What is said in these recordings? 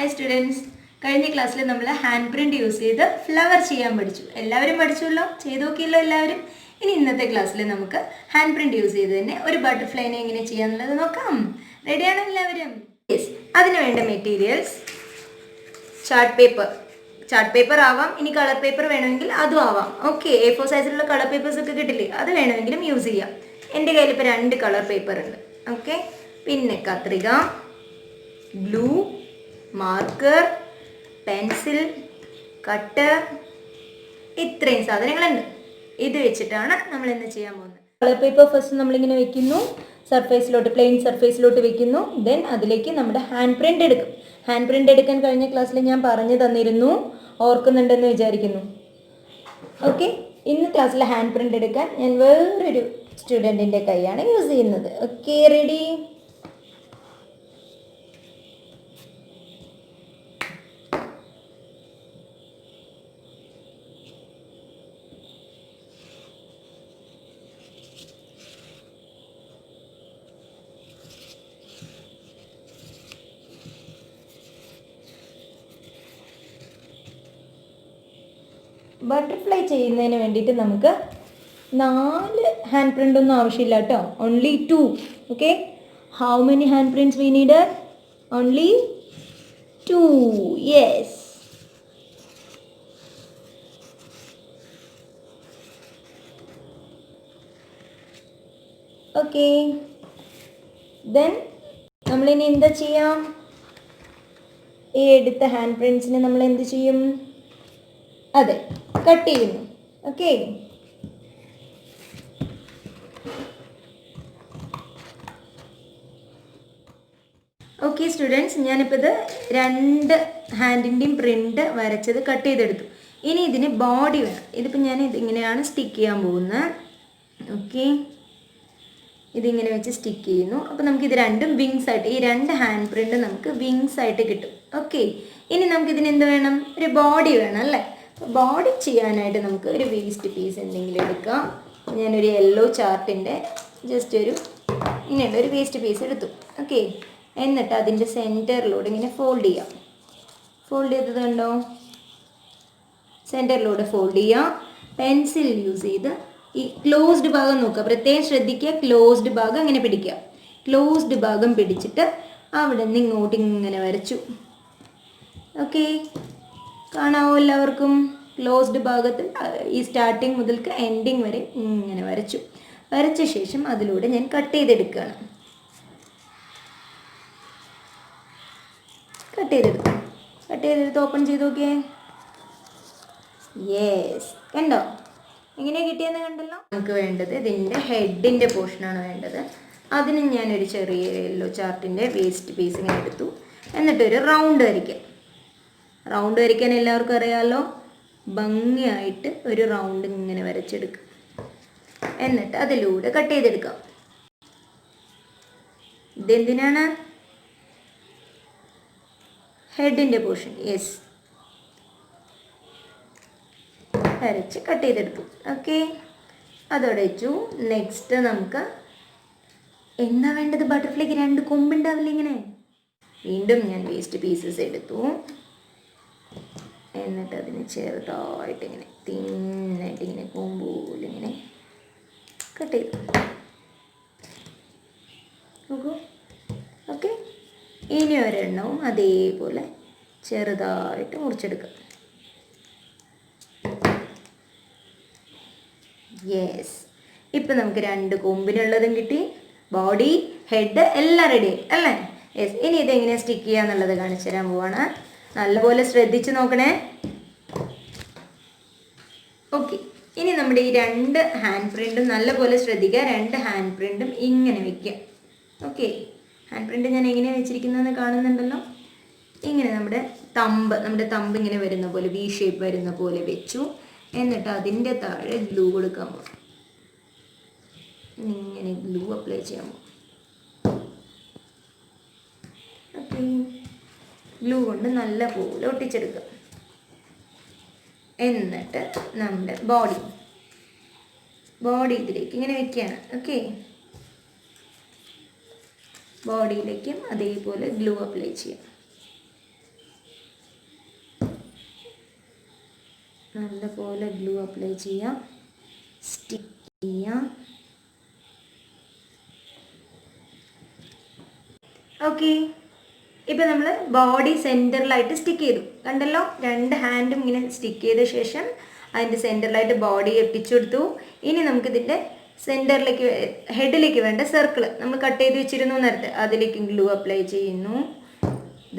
Hi students. കഴിഞ്ഞ ക്ലാസ്സിൽ നമ്മൾ ഹാൻഡ് പ്രിന്റ് യൂസ് ചെയ്ത് ഫ്ലവർ ചെയ്യാൻ പഠിച്ചു. എല്ലാവരും പഠിച്ചല്ലോ, ചെയ്തു നോക്കിയല്ലോ എല്ലാവരും. ഇനി ഇന്നത്തെ ക്ലാസ്സിൽ നമുക്ക് ഹാൻഡ് പ്രിന്റ് യൂസ് ചെയ്ത് തന്നെ ഒരു ബട്ടർഫ്ലൈനെ എങ്ങനെ ചെയ്യാന്നുള്ളത് നോക്കാം. റെഡിയാണോ എല്ലാവരും? യെസ്. അതിന് വേണ്ട മെറ്റീരിയൽസ് ചാർട്ട് പേപ്പർ ആവാം, ഇനി കളർ പേപ്പർ വേണമെങ്കിൽ അതും ആവാം. ഓക്കെ, A4 സൈസിലുള്ള കളർ പേപ്പേഴ്സ് ഒക്കെ കിട്ടില്ലേ, അത് വേണമെങ്കിലും യൂസ് ചെയ്യാം. എൻ്റെ കയ്യിൽ ഇപ്പോൾ 2 കളർ പേപ്പർ ഉണ്ട്. ഓക്കെ, പിന്നെ കത്രിക, ഗ്ലൂ, മാർക്കർ, പെൻസിൽ, കട്ടർ, ഇത്രയും സാധനങ്ങളുണ്ട്. ഇത് വെച്ചിട്ടാണ് നമ്മൾ ഇന്ന് ചെയ്യാൻ പോകുന്നത്. കളർ പേപ്പർ ഫസ്റ്റ് നമ്മളിങ്ങനെ വെക്കുന്നു, പ്ലെയിൻ സർഫേസിലോട്ട് വെക്കുന്നു. ദെൻ അതിലേക്ക് നമ്മുടെ ഹാൻഡ് പ്രിന്റ് എടുക്കും. ഹാൻഡ് പ്രിന്റ് എടുക്കാൻ കഴിഞ്ഞ ക്ലാസ്സിൽ ഞാൻ പറഞ്ഞു തന്നിരുന്നു, ഓർക്കുന്നുണ്ടെന്ന് വിചാരിക്കുന്നു. ഓക്കെ, ഇന്ന് ക്ലാസ്സിൽ ഹാൻഡ് പ്രിന്റ് എടുക്കാൻ ഞാൻ വേറൊരു സ്റ്റുഡൻറ്റിൻ്റെ കൈയാണ് യൂസ് ചെയ്യുന്നത്. Okay, ready? ബട്ടർഫ്ലൈ ചെയ്യുന്നതിന് വേണ്ടിയിട്ട് നമുക്ക് 4 ഹാൻഡ് പ്രിൻ്റ് ഒന്നും ആവശ്യമില്ല കേട്ടോ, only 2. Okay, how many hand prints we need? Only 2. Yes. Okay, then നമ്മളിനി എന്താ ചെയ്യാം? ഈ എടുത്ത ഹാൻഡ് പ്രിൻറ്റ്സിനെ നമ്മൾ എന്ത് ചെയ്യും? അതെ, കട്ട് ചെയ്യുന്നു. ഓക്കെ, ഓക്കെ സ്റ്റുഡൻസ്, ഞാനിപ്പോൾ ഇത് 2 ഹാൻഡിൻ്റെയും പ്രിൻ്റ് വരച്ചത് കട്ട് ചെയ്തെടുത്തു. ഇനി ഇതിന് ബോഡി വേണം. ഇതിപ്പോൾ ഞാൻ ഇതിങ്ങനെയാണ് സ്റ്റിക്ക് ചെയ്യാൻ പോകുന്നത്. ഓക്കെ, ഇതിങ്ങനെ വെച്ച് സ്റ്റിക്ക് ചെയ്യുന്നു. അപ്പോൾ നമുക്കിത് രണ്ടും വിങ്സ് ആയിട്ട്, ഈ 2 ഹാൻഡ് പ്രിൻ്റ് നമുക്ക് വിങ്സ് ആയിട്ട് കിട്ടും. ഓക്കെ, ഇനി നമുക്കിതിന് എന്ത് വേണം? ഒരു ബോഡി വേണം അല്ലേ? ബോഡി ചെയ്യാനായിട്ട് നമുക്ക് ഒരു വേസ്റ്റ് പീസ് എന്തെങ്കിലും എടുക്കാം. ഞാനൊരു യെല്ലോ ചാർട്ടിൻ്റെ ജസ്റ്റ് ഇങ്ങനെയുള്ള ഒരു വേസ്റ്റ് പീസ് എടുത്തു. ഓക്കെ, എന്നിട്ട് അതിൻ്റെ സെൻറ്ററിലൂടെ ഇങ്ങനെ ഫോൾഡ് ചെയ്യാം. ഫോൾഡ് ചെയ്തത് കണ്ടോ? സെൻറ്ററിലൂടെ ഫോൾഡ് ചെയ്യാം. പെൻസിൽ യൂസ് ചെയ്ത് ഈ ക്ലോസ്ഡ് ഭാഗം നോക്കുക, പ്രത്യേകം ശ്രദ്ധിക്കുക. ക്ലോസ്ഡ് ഭാഗം ഇങ്ങനെ പിടിക്കുക. ക്ലോസ്ഡ് ഭാഗം പിടിച്ചിട്ട് അവിടെ നിന്ന് ഇങ്ങോട്ട് ഇങ്ങനെ വരച്ചു. ഓക്കെ, കാണാവോ എല്ലാവർക്കും? ക്ലോസ്ഡ് ഭാഗത്ത് ഈ സ്റ്റാർട്ടിങ് മുതൽക്ക് എൻഡിങ് വരെ ഇങ്ങനെ വരച്ചു. വരച്ച ശേഷം അതിലൂടെ ഞാൻ കട്ട് ചെയ്തെടുക്കുകയാണ്. കട്ട് ചെയ്തെടുത്ത് ഓപ്പൺ ചെയ്ത് നോക്കിയേ. യെസ്, കണ്ടോ എങ്ങനെയാണ് കിട്ടിയെന്ന് കണ്ടല്ലോ. നമുക്ക് വേണ്ടത് ഇതിൻ്റെ ഹെഡിൻ്റെ പോർഷനാണ് വേണ്ടത്. അതിന് ഞാനൊരു ചെറിയ യെല്ലോ ചാർട്ടിൻ്റെ വേസ്റ്റ് പീസ് ഇങ്ങനെ എടുത്തു. എന്നിട്ടൊരു റൗണ്ട് വരയ്ക്കാം. റൗണ്ട് വരയ്ക്കാൻ എല്ലാവർക്കും അറിയാമല്ലോ. ഭംഗിയായിട്ട് ഒരു റൗണ്ട് ഇങ്ങനെ വരച്ചെടുക്കുക. എന്നിട്ട് അതിലൂടെ കട്ട് ചെയ്തെടുക്കാം. ഇതെന്തിനാണ്? ഹെഡിൻ്റെ പോർഷൻ. യെസ്, വരച്ച് കട്ട് ചെയ്തെടുത്തു. ഓക്കെ, അതോടെ വെച്ചു. നെക്സ്റ്റ് നമുക്ക് എന്താ വേണ്ടത്? ബട്ടർഫ്ലൈക്ക് 2 കൊമ്പുണ്ടാവില്ല ഇങ്ങനെ. വീണ്ടും ഞാൻ വേസ്റ്റ് പീസസ് എടുത്തു. എന്നിട്ട് അതിന് ചെറുതായിട്ട് ഇങ്ങനെ തിന്നായിട്ട് ഇങ്ങനെ കൊമ്പൂല് ഇങ്ങനെ കട്ട് ചെയ്തു നോക്കൂ. ഓക്കെ, ഇനി ഒരെണ്ണവും അതേപോലെ ചെറുതായിട്ട് മുറിച്ചെടുക്കുക. യെസ്, ഇപ്പം നമുക്ക് 2 കൊമ്പിനുള്ളതും കിട്ടി. ബോഡി, ഹെഡ് എല്ലാം റെഡി അല്ലേ? യെസ്, ഇനി ഇതെങ്ങനെ സ്റ്റിക്ക് ചെയ്യുക എന്നുള്ളത് കാണിച്ചു തരാൻ പോവാണ്. നല്ലപോലെ ശ്രദ്ധിച്ച് നോക്കണേ. ഓക്കെ, ഇനി നമ്മുടെ ഈ 2 ഹാൻഡ് പ്രിൻറ്റും നല്ലപോലെ ശ്രദ്ധിക്കുക. 2 ഹാൻഡ് പ്രിൻറ്റും ഇങ്ങനെ വെക്കുക. ഓക്കെ, ഹാൻഡ് പ്രിൻറ്റ് ഞാൻ എങ്ങനെയാണ് വെച്ചിരിക്കുന്നതെന്ന് കാണുന്നുണ്ടല്ലോ. ഇങ്ങനെ നമ്മുടെ തമ്പ് ഇങ്ങനെ വരുന്ന പോലെ, വി ഷേപ്പ് വരുന്ന പോലെ വെച്ചു. എന്നിട്ട് അതിൻ്റെ താഴെ ഗ്ലൂ കൊടുക്കാൻ പോകും. ഇങ്ങനെ ഗ്ലൂ അപ്ലൈ ചെയ്യാൻ പോകും. ഓക്കെ, ഗ്ലൂ കൊണ്ട് നല്ലപോലെ ഒട്ടിച്ചെടുക്കുക. എന്നിട്ട് നമ്മുടെ ബോഡി ഇതിലേക്ക് ഇങ്ങനെ വെക്കുകയാണ്. ഓക്കെ, ബോഡിയിലേക്കും അതേപോലെ ഗ്ലൂ അപ്ലൈ ചെയ്യാം. നല്ലപോലെ ഗ്ലൂ അപ്ലൈ ചെയ്യാം, സ്റ്റിക്ക് ചെയ്യാം. ഓക്കെ, ഇപ്പം നമ്മൾ ബോഡി സെൻറ്ററിലായിട്ട് സ്റ്റിക്ക് ചെയ്തു, കണ്ടല്ലോ. 2 ഹാൻഡും ഇങ്ങനെ സ്റ്റിക്ക് ചെയ്ത ശേഷം അതിൻ്റെ സെൻറ്ററിലായിട്ട് ബോഡി ഒട്ടിച്ചു കൊടുത്തു. ഇനി നമുക്കിതിൻ്റെ സെൻറ്ററിലേക്ക്, ഹെഡിലേക്ക് വേണ്ട സർക്കിൾ നമ്മൾ കട്ട് ചെയ്ത് വെച്ചിരുന്നു നേരത്തെ, അതിലേക്ക് ഗ്ലൂ അപ്ലൈ ചെയ്യുന്നു.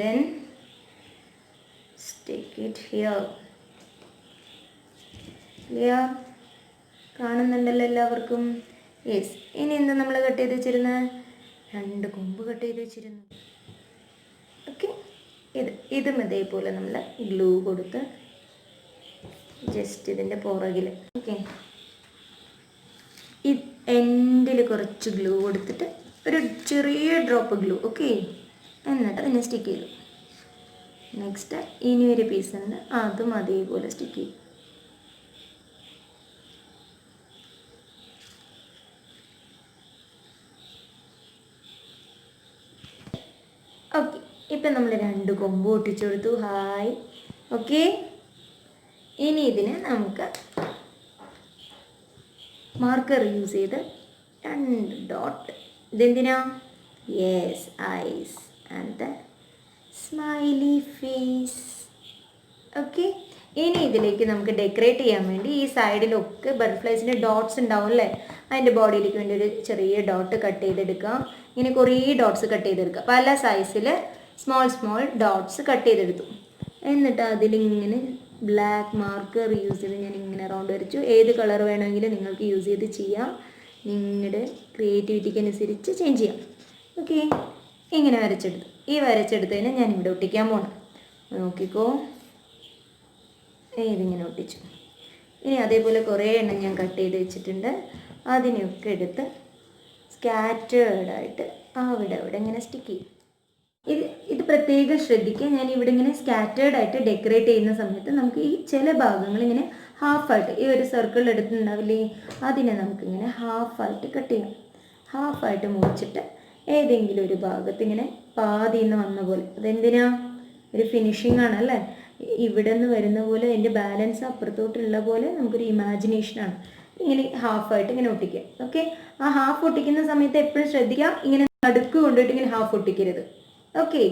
Then stick it here. Clear? കാണുന്നുണ്ടല്ലോ എല്ലാവർക്കും? യെസ്. ഇനി എന്താ നമ്മൾ കട്ട് ചെയ്ത് വെച്ചിരുന്നത്? 2 കൊമ്പ് കട്ട് ചെയ്ത് വെച്ചിരുന്നു. ഓക്കെ, ഇതും ഇതേപോലെ നമ്മൾ ഗ്ലൂ കൊടുത്ത് ജസ്റ്റ് ഇതിൻ്റെ പുറകിൽ, ഓക്കെ, ഈ എൻഡിൽ കുറച്ച് ഗ്ലൂ കൊടുത്തിട്ട് ഒരു ചെറിയ ഡ്രോപ്പ് ഗ്ലൂ, ഓക്കെ, എന്നിട്ട് അതിനെ സ്റ്റിക്ക് ചെയ്തു. നെക്സ്റ്റ് ഇനി ഒരു പീസ് ഉണ്ട്, അതും അതേപോലെ സ്റ്റിക്ക് ചെയ്യും. ഓക്കെ, ഇപ്പം നമ്മൾ 2 കൊമ്പ് ഒട്ടിച്ചു കൊടുത്തു. ഹായ്. ഓക്കെ, ഇനി ഇതിന് നമുക്ക് മാർക്കർ യൂസ് ചെയ്ത് 2 ഡോട്ട്. ഇതെന്തിനാ? Yes, eyes and the smiley face. Okay, ഇനി ഇതിലേക്ക് നമുക്ക് ഡെക്കറേറ്റ് ചെയ്യാൻ വേണ്ടി ഈ സൈഡിലൊക്കെ ബട്ടർഫ്ലൈസിൻ്റെ ഡോട്ട്സ് ഉണ്ടാവും അല്ലേ, അതിൻ്റെ ബോഡിയിലേക്ക് വേണ്ടി ഒരു ചെറിയ ഡോട്ട് കട്ട് ചെയ്തെടുക്കാം. ഇങ്ങനെ കുറേ ഡോട്ട്സ് കട്ട് ചെയ്തെടുക്കുക, പല സൈസിൽ സ്മോൾ ഡോട്ട്സ് കട്ട് ചെയ്തെടുത്തു. എന്നിട്ട് അതിലിങ്ങനെ ബ്ലാക്ക് മാർക്കർ യൂസ് ചെയ്ത് ഞാൻ ഇങ്ങനെ റൗണ്ട് വരച്ചു. ഏത് കളർ വേണമെങ്കിലും നിങ്ങൾക്ക് യൂസ് ചെയ്ത് ചെയ്യാം, നിങ്ങളുടെ ക്രിയേറ്റിവിറ്റിക്ക് അനുസരിച്ച് ചേഞ്ച് ചെയ്യാം. ഓക്കെ, ഇങ്ങനെ വരച്ചെടുത്തു. ഈ വരച്ചെടുത്തതിന് ഞാൻ ഇവിടെ ഒട്ടിക്കാൻ പോകണം. നോക്കിക്കോ, ഇതിങ്ങനെ ഒട്ടിച്ചു. ഇനി അതേപോലെ കുറേ എണ്ണം ഞാൻ കട്ട് ചെയ്ത് വെച്ചിട്ടുണ്ട്. അതിനെയൊക്കെ എടുത്ത് സ്കാറ്റേർഡായിട്ട് അവിടെ ഇങ്ങനെ സ്റ്റിക്ക് ചെയ്യും. ഇത് പ്രത്യേകം ശ്രദ്ധിക്കുക. ഞാൻ ഇവിടെ ഇങ്ങനെ സ്കാറ്റേർഡായിട്ട് ഡെക്കറേറ്റ് ചെയ്യുന്ന സമയത്ത് നമുക്ക് ഈ ചില ഭാഗങ്ങൾ ഇങ്ങനെ ഹാഫായിട്ട്, ഈ ഒരു സർക്കിൾ എടുത്തിട്ടുണ്ടാവില്ലേ, അതിനെ നമുക്കിങ്ങനെ ഹാഫായിട്ട് കട്ട് ചെയ്യാം. ഹാഫായിട്ട് മുറിച്ചിട്ട് ഏതെങ്കിലും ഒരു ഭാഗത്ത് ഇങ്ങനെ പാതിന്ന് വന്ന പോലെ, അതെന്തിനാ? ഒരു ഫിനിഷിംഗ് ആണല്ലേ. ഇവിടെ നിന്ന് വരുന്ന പോലെ അതിൻ്റെ ബാലൻസ് അപ്പുറത്തോട്ടുള്ള പോലെ നമുക്കൊരു ഇമാജിനേഷനാണ്. ഇങ്ങനെ ഹാഫായിട്ട് ഇങ്ങനെ ഒട്ടിക്കുക. ഓക്കെ, ആ ഹാഫ് ഒട്ടിക്കുന്ന സമയത്ത് എപ്പോഴും ശ്രദ്ധിക്കുക, ഇങ്ങനെ നടുക്ക് കൊണ്ടുപോയിട്ട് ഇങ്ങനെ ഹാഫ് ഒട്ടിക്കരുത്. ഓക്കെ,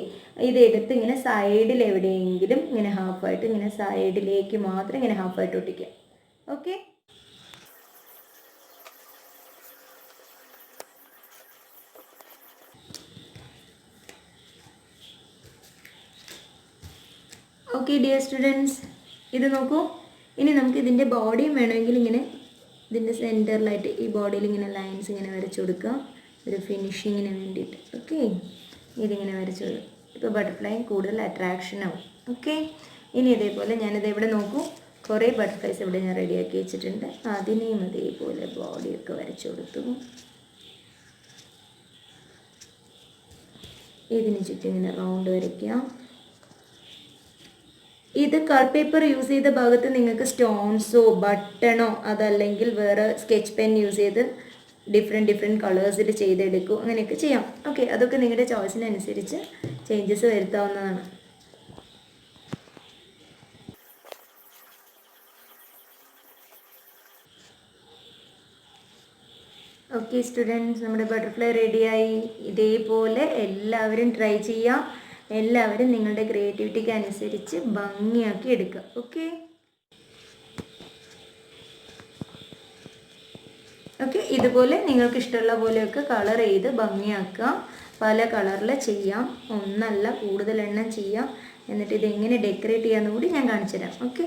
ഇതെടുത്ത് ഇങ്ങനെ സൈഡിൽ എവിടെയെങ്കിലും ഇങ്ങനെ ഹാഫായിട്ട് ഇങ്ങനെ സൈഡിലേക്ക് മാത്രം ഇങ്ങനെ ഹാഫായിട്ട് ഒട്ടിക്കുക. ഓക്കെ, ഓക്കെ ഡിയർ സ്റ്റുഡൻസ്, ഇത് നോക്കൂ. ഇനി നമുക്ക് ഇതിൻ്റെ ബോഡിയും വേണമെങ്കിൽ ഇങ്ങനെ ഇതിൻ്റെ സെൻറ്ററിലായിട്ട് ഈ ബോഡിയിൽ ഇങ്ങനെ ലൈൻസ് ഇങ്ങനെ വരച്ചു കൊടുക്കുക, ഒരു ഫിനിഷിങ്ങിന് വേണ്ടിയിട്ട്. ഓക്കെ, ഇതിങ്ങനെ വരച്ചു കൊടുക്കുക. ഇപ്പോൾ ബട്ടർഫ്ലൈ കൂടുതൽ അട്രാക്ഷൻ ആവും. ഓക്കെ, ഇനി ഇതേപോലെ ഞാനിത് ഇവിടെ നോക്കൂ, കുറേ ബട്ടർഫ്ലൈസ് ഇവിടെ ഞാൻ റെഡിയാക്കി വെച്ചിട്ടുണ്ട്. അതിനെയും അതേപോലെ ബോഡിയൊക്കെ വരച്ചു കൊടുത്തു. ഇതിന് ചുറ്റും ഇങ്ങനെ റൗണ്ട് വരയ്ക്കാം. ഇത് കളർ പേപ്പർ യൂസ് ചെയ്ത ഭാഗത്ത് നിങ്ങൾക്ക് സ്റ്റോൺസോ ബട്ടണോ അതല്ലെങ്കിൽ വേറെ സ്കെച്ച് പെൻ യൂസ് ചെയ്ത് ഡിഫറെൻറ്റ് കളേഴ്സിൽ ചെയ്തെടുക്കും, അങ്ങനെയൊക്കെ ചെയ്യാം. ഓക്കെ, അതൊക്കെ നിങ്ങളുടെ ചോയ്സിനനുസരിച്ച് ചേഞ്ചസ് വരുത്താവുന്നതാണ്. ഓക്കെ സ്റ്റുഡൻസ്, നമ്മുടെ ബട്ടർഫ്ലൈ റെഡിയായി. ഇതേപോലെ എല്ലാവരും ട്രൈ ചെയ്യാം. എല്ലാവരും നിങ്ങളുടെ ക്രിയേറ്റിവിറ്റിക്ക് അനുസരിച്ച് ഭംഗിയാക്കി എടുക്കുക. ഓക്കെ ഓക്കെ, ഇതുപോലെ നിങ്ങൾക്ക് ഇഷ്ടമുള്ള പോലെയൊക്കെ കളർ ചെയ്ത് ഭംഗിയാക്കാം. പല കളറിൽ ചെയ്യാം, ഒന്നല്ല കൂടുതൽ എണ്ണം ചെയ്യാം. എന്നിട്ട് ഇതെങ്ങനെ ഡെക്കറേറ്റ് ചെയ്യാമെന്ന് കൂടി ഞാൻ കാണിച്ചു തരാം. ഓക്കെ,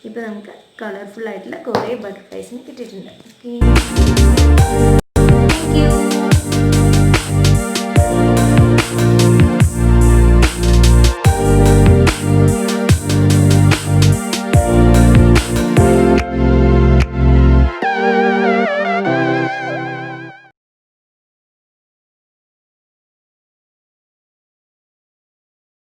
ഇപ്പോൾ നമുക്ക് കളർഫുൾ ആയിട്ടുള്ള കുറേ ബട്ടർഫ്ലൈസിന് കിട്ടിയിട്ടുണ്ട്. ഓക്കെ.